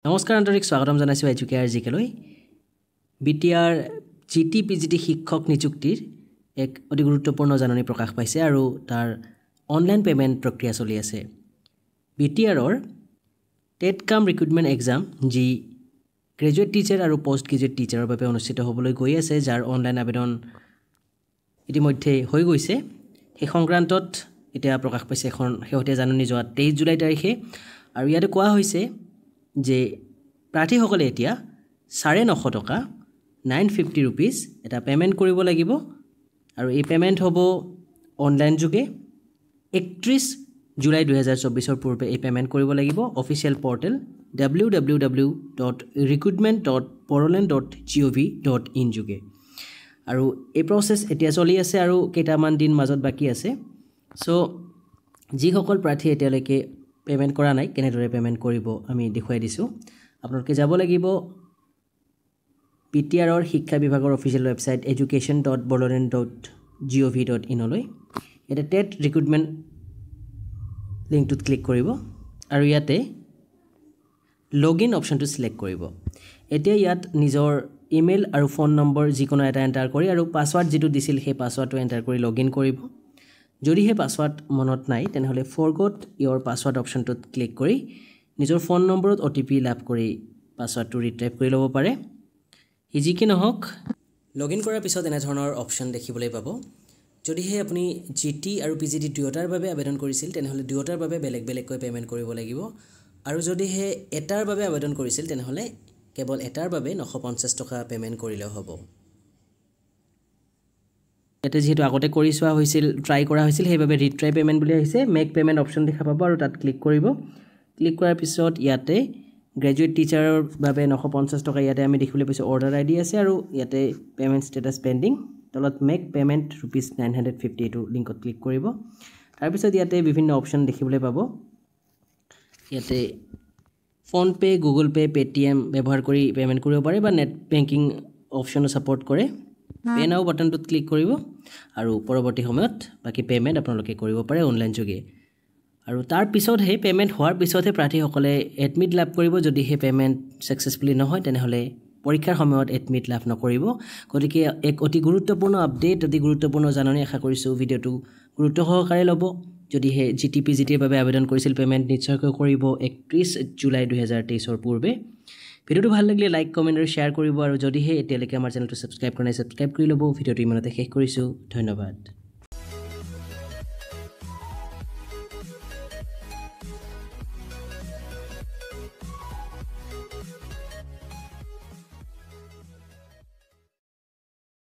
নমস্কাৰ আন্তৰিক স্বাগতম জনাইছো এডুকেয়াৰ জিকেলৈ বিটিআৰ জিটিপিজিটি শিক্ষক নিযুক্তিৰ এক অতি গুৰুত্বপূৰ্ণ জাননী প্ৰকাশ পাইছে আৰু তাৰ অনলাইন পেমেন্ট প্ৰক্ৰিয়া চলি আছে বিটিআৰৰ টেট কাম ৰিক্ৰুটমেন্ট এক্সাম যি গ্ৰেজুৱেট টিচাৰ আৰু পোষ্ট গ্ৰেজুৱেট টিচাৰৰ বাবে অনুষ্ঠিত হ'বলৈ গৈ আছে যাৰ অনলাইন আবেদন ইতিমধ্যে হৈ গৈছে এই সংক্ৰান্তত এতিয়া প্ৰকাশ পাইছে এখন শেহতীয়া জাননী যোৱা 23 জুলাই তাৰিখে আৰু ইয়াতে কোৱা হৈছে যে প্ৰাৰ্থীসকলে এতিয়া 950 টকা 950 rupees এটা পেমেন্ট কৰিব লাগিব আৰু এই পেমেন্ট হ'ব অনলাইন যোগে 31 জুলাই 2024 ৰ পূৰ্বে এই পেমেন্ট কৰিব লাগিব অফিচিয়েল পৰ্টেল www.recruitment.boroland.gov.in যোগে আৰু এই প্ৰসেস এতিয়া চলি আছে আৰু কেইটামান দিন মাজত বাকি আছে সো যিসকল প্ৰাৰ্থী এতিয়ালৈকে পেমেন্ট কৰা নাই কেনেদৰে পেমেন্ট কৰিব আমি দেখুৱাই দিছো আপোনালোকে যাব লাগিব পিটিআৰৰ শিক্ষা বিভাগৰ অফিচিয়েল ওয়েবসাইট education.boroland.gov.in লৈ এটা টেট ৰিক্ৰুটমেন্ট লিংকটোত ক্লিক কৰিব আৰু ইয়াতে লগইন অপচনটো সিলেক্ট কৰিব এতিয়া ইয়াত নিজৰ ইমেইল আৰু ফোন নম্বৰ যিকোনো এটা এন্টাৰ কৰি আৰু পাসওয়াৰ্ড যেটো দিছিল সেই পাসওয়াৰ্ডটো এন্টাৰ কৰি লগইন কৰিব যদি হে পাসওয়াৰ্ড মনত নাই তেনেহলে ফৰগট ইওৰ পাসওয়াৰ্ড অপশনটোত ক্লিক কৰি নিজৰ ফোন নম্বৰত ওটিপি লাভ কৰি পাসওয়াৰ্ডটো ৰিটাইপ কৰি ল'ব পাৰে ইজি কি নহক লগইন কৰাৰ পিছত এনে ধৰণৰ অপশন দেখিবলৈ পাব যদি হে আপুনি জিটি আৰু পিজিটি দুয়োটাৰ বাবে আবেদন কৰিছিল তেনেহলে দুয়োটাৰ বাবে বেলেগ বেলেগকৈ পেমেন্ট কৰিব লাগিব আৰু যদি হে এটাৰ বাবে আবেদন কৰিছিল তেনেহলে কেৱল এটাৰ বাবে 950 টকা পেমেন্ট কৰিলে হ'ব এতে যেহেতু আগতে কৰি সোৱা হৈছিল ট্ৰাই কৰা হৈছিল হেইভাবে ৰিট্ৰাই পেমেন্ট বুলি আহিছে মেক পেমেন্ট অপশন দেখা পাব আৰু তাত ক্লিক কৰিব ক্লিক কৰাৰ পিছত ইয়াতে গ্ৰেজুৱেট টিচাৰৰ বাবে 950 টকা ইয়াতে আমি দেখিবলৈ পাইছো অৰ্ডাৰ আইডি আছে আৰু ইয়াতে পেমেন্ট ষ্টেটাস পেন্ডিং তলত মেক পেমেন্ট ₹950 এটো লিংকত ক্লিক কৰিব তাৰ পিছত ইয়াতে বিভিন্ন অপশন দেখিবলৈ পাব ইয়াতে phone pay Google pay Paytm ব্যৱহাৰ কৰি পেমেন্ট কৰিব পাৰে বা নেট বেংকিং অপশনো সাপোৰ্ট কৰে পে নাও বাটনটোত ক্লিক কৰিব আৰু পৰৱৰ্তী সময়ত বাকি পেমেন্ট আপোনালোকে কৰিব পাৰে অনলাইন যোগে আৰু তাৰ পিছত হে পেমেন্ট হোৱাৰ পিছত হে প্ৰাৰ্থীসকলে এডমিট লাভ কৰিব যদি হে পেমেন্ট সাকসেসফুলি নহয় তেনেহলে পৰীক্ষাৰ সময়ত এডমিট লাভ নকৰিব গতিকে এক অতি গুৰুত্বপূৰ্ণ আপডেট অতি গুৰুত্বপূৰ্ণ জাননী আশা কৰিছো ভিডিওটো গুৰুত্ব সহকাৰে ল'ব যদি হে জিটিপিজিটিৰ বাবে আবেদন কৰিছিল পেমেন্ট নিশ্চয়কৈ কৰিব 31 জুলাই 2023 ৰ পূৰ্বে ভিডিওটো ভাল লাগিলে লাইক কমেন্ট আৰু শেয়াৰ কৰিব আৰু যদি হে এতিয়ালৈকে আমাৰ চেনেলটো সাবস্ক্ৰাইব কৰা নাই সাবস্ক্ৰাইব কৰি ল'ব ভিডিওটো ইমানতে শেষ কৰিছো ধন্যবাদ